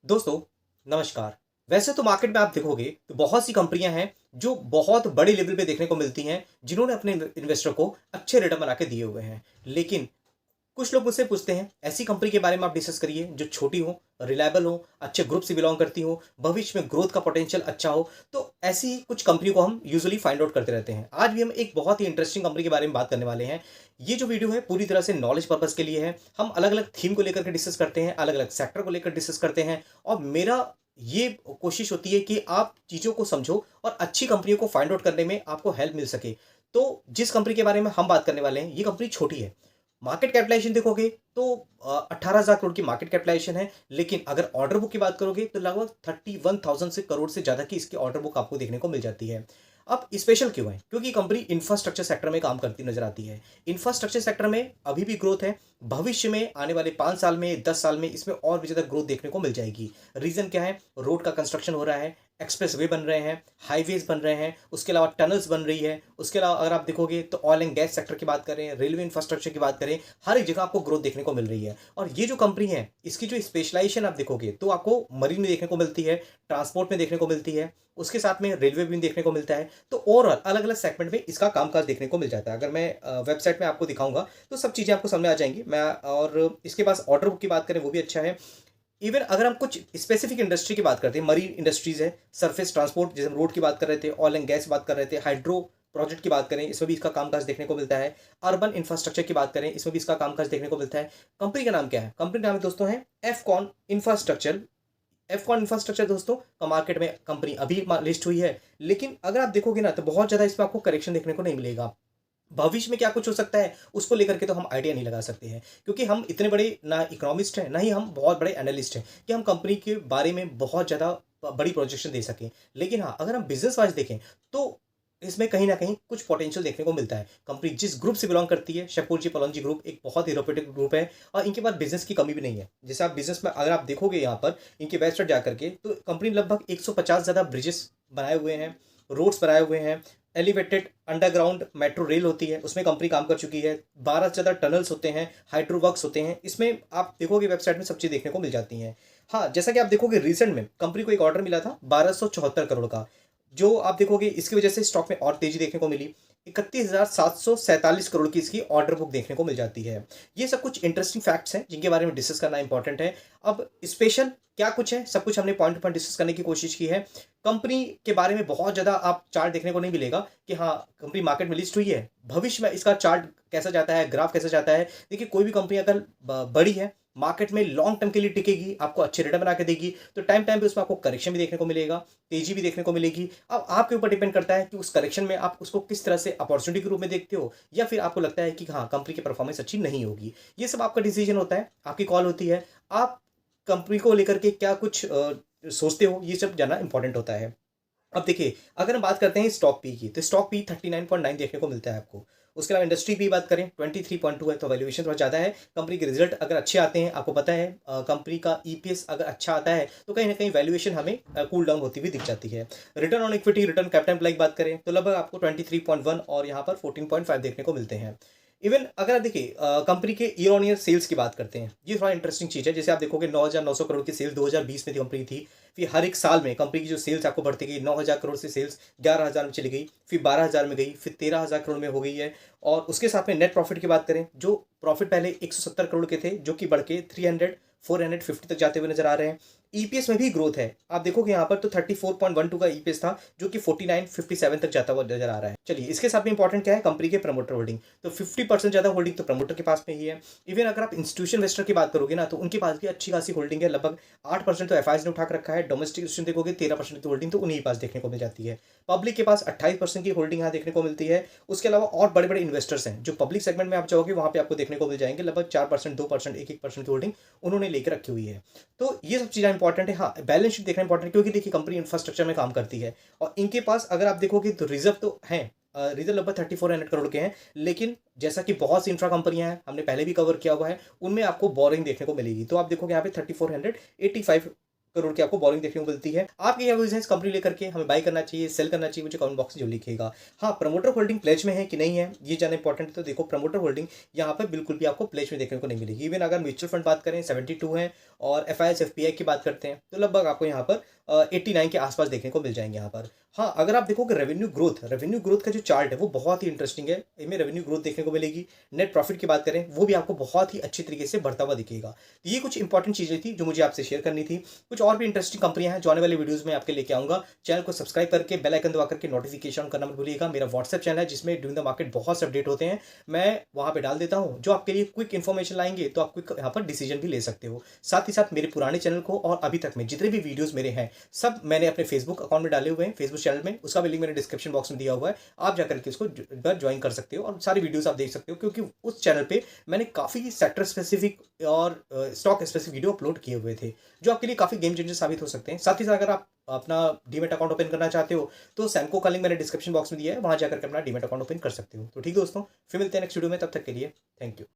दोस्तों, नमस्कार। वैसे तो मार्केट में आप देखोगे तो बहुत सी कंपनियां हैं जो बहुत बड़े लेवल पे देखने को मिलती हैं, जिन्होंने अपने इन्वेस्टर को अच्छे रिटर्न बना के दिए हुए हैं। लेकिन कुछ लोग मुझसे पूछते हैं, ऐसी कंपनी के बारे में आप डिस्कस करिए जो छोटी हो, रिलायबल हो, अच्छे ग्रुप से बिलोंग करती हो, भविष्य में ग्रोथ का पोटेंशियल अच्छा हो। तो ऐसी कुछ कंपनी को हम यूजुअली फाइंड आउट करते रहते हैं। आज भी हम एक बहुत ही इंटरेस्टिंग कंपनी के बारे में बात करने वाले हैं। ये जो वीडियो है पूरी तरह से नॉलेज पर्पस के लिए है। हम अलग अलग थीम को लेकर के डिस्कस करते हैं, अलग अलग सेक्टर को लेकर डिस्कस करते हैं, और मेरा ये कोशिश होती है कि आप चीज़ों को समझो और अच्छी कंपनियों को फाइंड आउट करने में आपको हेल्प मिल सके। तो जिस कंपनी के बारे में हम बात करने वाले हैं, ये कंपनी छोटी है। मार्केट कैपिटलाइजेशन देखोगे तो 18,000 करोड़ की मार्केट कैपिटलाइजेशन है। लेकिन अगर ऑर्डर बुक की बात करोगे तो लगभग 31,000 से करोड़ से ज़्यादा की इसकी ऑर्डर बुक आपको देखने को मिल जाती है। अब स्पेशल क्यों है? क्योंकि कंपनी इंफ्रास्ट्रक्चर सेक्टर में काम करती नजर आती है। इंफ्रास्ट्रक्चर सेक्टर में अभी भी ग्रोथ है। भविष्य में आने वाले 5 साल में, 10 साल में इसमें और भी ज़्यादा ग्रोथ देखने को मिल जाएगी। रीज़न क्या है? रोड का कंस्ट्रक्शन हो रहा है, एक्सप्रेस वे बन रहे हैं, हाईवेज बन रहे हैं, उसके अलावा टनल्स बन रही है। उसके अलावा अगर आप देखोगे तो ऑयल एंड गैस सेक्टर की बात करें, रेलवे इंफ्रास्ट्रक्चर की बात करें, हर एक जगह आपको ग्रोथ देखने को मिल रही है। और ये जो कंपनी है, इसकी जो स्पेशलाइजेशन आप देखोगे तो आपको मरीन में देखने को मिलती है, ट्रांसपोर्ट में देखने को मिलती है, उसके साथ में रेलवे भी देखने को मिलता है। तो ओवरऑल अलग अलग सेगमेंट में इसका कामकाज देखने को मिल जाता है। अगर मैं वेबसाइट में आपको दिखाऊंगा तो सब चीज़ें आपको समझ आ जाएंगी। मैं और इसके पास ऑर्डर बुक की बात करें वो भी अच्छा है। इवन अगर हम कुछ स्पेसिफिक इंडस्ट्री की बात करते हैं, मरीन इंडस्ट्रीज है, सरफेस ट्रांसपोर्ट जैसे हम रोड की बात कर रहे थे, ऑयल एंड गैस की बात कर रहे थे, हाइड्रो प्रोजेक्ट की बात करें, इसमें भी इसका कामकाज देखने को मिलता है। अर्बन इंफ्रास्ट्रक्चर की बात करें, इसमें भी इसका कामकाज देखने को मिलता है। कंपनी का नाम क्या है? कंपनी का नाम दोस्तों है एफकॉन इंफ्रास्ट्रक्चर। एफकॉन इंफ्रास्ट्रक्चर दोस्तों का मार्केट में कंपनी अभी लिस्ट हुई है। लेकिन अगर आप देखोगे ना तो बहुत ज़्यादा इसमें आपको करेक्शन देखने को नहीं मिलेगा। भविष्य में क्या कुछ हो सकता है उसको लेकर के तो हम आइडिया नहीं लगा सकते हैं, क्योंकि हम इतने बड़े ना इकोनॉमिस्ट हैं, ना ही हम बहुत बड़े एनालिस्ट हैं कि हम कंपनी के बारे में बहुत ज़्यादा बड़ी प्रोजेक्शन दे सकें। लेकिन हाँ, अगर हम बिजनेस वाइज देखें तो इसमें कहीं ना कहीं कुछ पोटेंशियल देखने को मिलता है। कंपनी जिस ग्रुप से बिलोंग करती है, शेपुरजी पलोंजी ग्रुप, एक बहुत ही रेप्यूटेड ग्रुप है और इनके पास बिजनेस की कमी भी नहीं है। जैसे आप बिजनेस में अगर आप देखोगे यहाँ पर इनकी वेबसाइट जाकर के, तो कंपनी लगभग 150 ज़्यादा ब्रिजेस बनाए हुए हैं, रोड्स बनाए हुए हैं, एलिवेटेड अंडरग्राउंड मेट्रो रेल होती है उसमें कंपनी काम कर चुकी है, 12 से ज़्यादा टनल्स होते हैं, हाइड्रो वर्क्स होते हैं। इसमें आप देखोगे वेबसाइट में सब चीज़ देखने को मिल जाती हैं। हाँ, जैसा कि आप देखोगे रिसेंट में कंपनी को एक ऑर्डर मिला था 1274 करोड़ का, जो आप देखोगे इसकी वजह से स्टॉक में और तेजी देखने को मिली। 31,747 करोड़ की इसकी ऑर्डर बुक देखने को मिल जाती है। ये सब कुछ इंटरेस्टिंग फैक्ट्स हैं जिनके बारे में डिस्कस करना इंपॉर्टेंट है। अब स्पेशल क्या कुछ है, सब कुछ हमने पॉइंट टू पॉइंट डिस्कस करने की कोशिश की है। कंपनी के बारे में बहुत ज़्यादा आप चार्ट देखने को नहीं मिलेगा कि हाँ कंपनी मार्केट में लिस्ट हुई है, भविष्य में इसका चार्ट कैसा जाता है, ग्राफ कैसा जाता है। देखिए, कोई भी कंपनी अगर बड़ी है, मार्केट में लॉन्ग टर्म के लिए टिकेगी, आपको अच्छे रिटर्न बना के देगी, तो टाइम टाइम पे उसमें आपको करेक्शन भी देखने को मिलेगा, तेजी भी देखने को मिलेगी। अब आपके ऊपर डिपेंड करता है कि उस करेक्शन में आप उसको किस तरह से अपॉर्चुनिटी के रूप में देखते हो, या फिर आपको लगता है कि हाँ कंपनी की परफॉर्मेंस अच्छी नहीं होगी। ये सब आपका डिसीजन होता है, आपकी कॉल होती है। आप कंपनी को लेकर के क्या कुछ सोचते हो, ये सब जानना इंपॉर्टेंट होता है। अब देखिए, अगर हम बात करते हैं स्टॉक पी की, तो स्टॉक पी 39.9 देखने को मिलता है आपको। उसके अलावा इंडस्ट्री पी बात करें 23.2 है, तो वैल्यूएशन थोड़ा ज़्यादा है। कंपनी के रिजल्ट अगर अच्छे आते हैं, आपको पता है कंपनी का ईपीएस अगर अच्छा आता है तो कहीं ना कहीं वैल्यूएशन हमें कूल डाउन होती हुई दिख जाती है। Return on equity, return capital employ की बात करें तो लगभग आपको 23.1 और यहाँ पर 14.5 देखने को मिलते हैं। इवन अगर आप देखिए कंपनी के ईयर ऑन ईयर सेल्स की बात करते हैं, ये थोड़ा इंटरेस्टिंग चीज़ है। जैसे आप देखोगे 9,900 करोड़ की सेल्स 2020 में थी कंपनी थी। फिर हर एक साल में कंपनी की जो सेल्स आपको बढ़ती गई, 9,000 करोड़ से सेल्स 11,000 में चली गई, फिर 12,000 में गई, फिर 13,000 करोड़ में हो गई है। और उसके साथ में नेट प्रॉफिट की बात करें, जो प्रॉफिट पहले 170 करोड़ के थे, जो कि बढ़ के 450 तक जाते हुए नजर आ रहे हैं। ईपीएस में भी ग्रोथ है, आप देखोगे यहाँ पर तो 34.12 का ईपीएस था, जो कि 49.57 तक जाता हुआ नजर आ रहा है। चलिए, इसके साथ में इंपॉर्टेंट क्या है, कंपनी के प्रमोटर होल्डिंग, तो 50% ज्यादा होल्डिंग तो प्रमोटर के पास में ही है। इवन अगर आप इंस्टीट्यूशन इन्वेस्टर की बात करोगे ना, तो उनके पास भी अच्छी खासी होल्डिंग है। लगभग 8% तो एफआईज ने उठा कर रखा है। डोमेस्टिक इंस्टीट्यूशन देखोगे 13% की होल्डिंग तो उन्हीं के पास देखने को मिल जाती है। पब्लिक के पास 28% की होल्डिंग यहाँ देखने को मिलती है। उसके अलावा और बड़े बड़े इन्वेस्टर्स हैं जो पब्लिक सेगमेंट में आप जाओगे वहाँ पे आपको देखने को मिल जाएंगे, लगभग 4%, 2%, 1% की होल्डिंग उन्होंने लेकर रखी हुई है। तो ये सब चीज़ें इंपॉर्टेंट है। हाँ, बैलेंस शीट देखना इंपॉर्टेंट है, क्योंकि देखिए कंपनी इंफ्रास्ट्रक्चर में काम करती है और इनके पास अगर आप देखोगे तो रिजर्व तो हैं, रिजर्व लगभग 3400 करोड़ के हैं। लेकिन जैसा कि बहुत सी इंफ्रा कंपनियां हैं, हमने पहले भी कवर किया हुआ है, उनमें आपको बोरिंग देखने को मिलेगी। तो आप देखोगे यहाँ पे 3485 करोड़ की आपको बोरिंग देखने को मिलती है। आप ये बिजनेस कंपनी लेकर के हमें बाय करना चाहिए, सेल करना चाहिए, मुझे कमेंट बॉक्स में जो लिखेगा। हाँ, प्रमोटर होल्डिंग प्लेज में है कि नहीं है ये जानना इंपॉर्टेंट है। तो देखो, प्रमोटर होल्डिंग यहाँ पर बिल्कुल भी आपको प्लेज में देखने को नहीं मिलेगी। इवन अगर म्यूचुअल फंड बात करें 72 है, और FIS FPI की बात करते हैं तो लगभग आपको यहाँ पर 89 के आसपास देखने को मिल जाएंगे यहाँ पर। हाँ, अगर आप देखोगे रेवेन्यू ग्रोथ का जो चार्ट है वो बहुत ही इंटरेस्टिंग है। इनमें रेवेन्यू ग्रोथ देखने को मिलेगी। नेट प्रॉफिट की बात करें वो भी आपको बहुत ही अच्छी तरीके से बढ़ता हुआ दिखेगा। तो ये कुछ इंपॉर्टेंट चीज़ें थी जो मुझे आपसे शेयर करनी थी। कुछ और भी इंटरेस्टिंग कंपनियां हैं जो आने वाले वीडियोज़ में आपके लेके आऊँगा। चैनल को सब्सक्राइब करके बेल आइकन दबा करके नोटिफिकेशन करना मत भूलिएगा। मेरा व्हाट्सएप चैनल है जिसमें ड्यूरिंग द मार्केट बहुत से अपडेट होते हैं, मैं वहाँ पे डाल देता हूँ जो आपके लिए क्विक इन्फॉर्मेशन लाएंगे, तो आप क्विक यहाँ पर डिसीजन भी ले सकते हो। साथ ही साथ मेरे पुराने चैनल को और अभी तक में जितने भी वीडियोज़ मेरे हैं सब मैंने अपने फेसबुक अकाउंट में डाले हुए हैं, फेसबुक चैनल में। उसका भी लिंक मैंने डिस्क्रिप्शन बॉक्स में दिया हुआ है, आप जाकर के उसको ज्वाइन कर सकते हो और सारी वीडियोस आप देख सकते हो, क्योंकि उस चैनल पे मैंने काफ़ी सेक्टर स्पेसिफिक और स्टॉक स्पेसिफिक वीडियो अपलोड किए हुए थे जो आपके लिए काफ़ी गेम चेंजर साबित हो सकते हैं। साथ ही साथ अगर आप अपना डीमेट अकाउंट ओपन करना चाहते हो तो सैमको का लिंक मैंने डिस्क्रिप्शन बॉक्स में दिया है, वहां जाकर के अपना डीमेट अकाउंट ओपन कर सकते हो। तो ठीक है दोस्तों, फिर मिलते हैं नेक्स्ट वीडियो में, तब तक के लिए थैंक यू।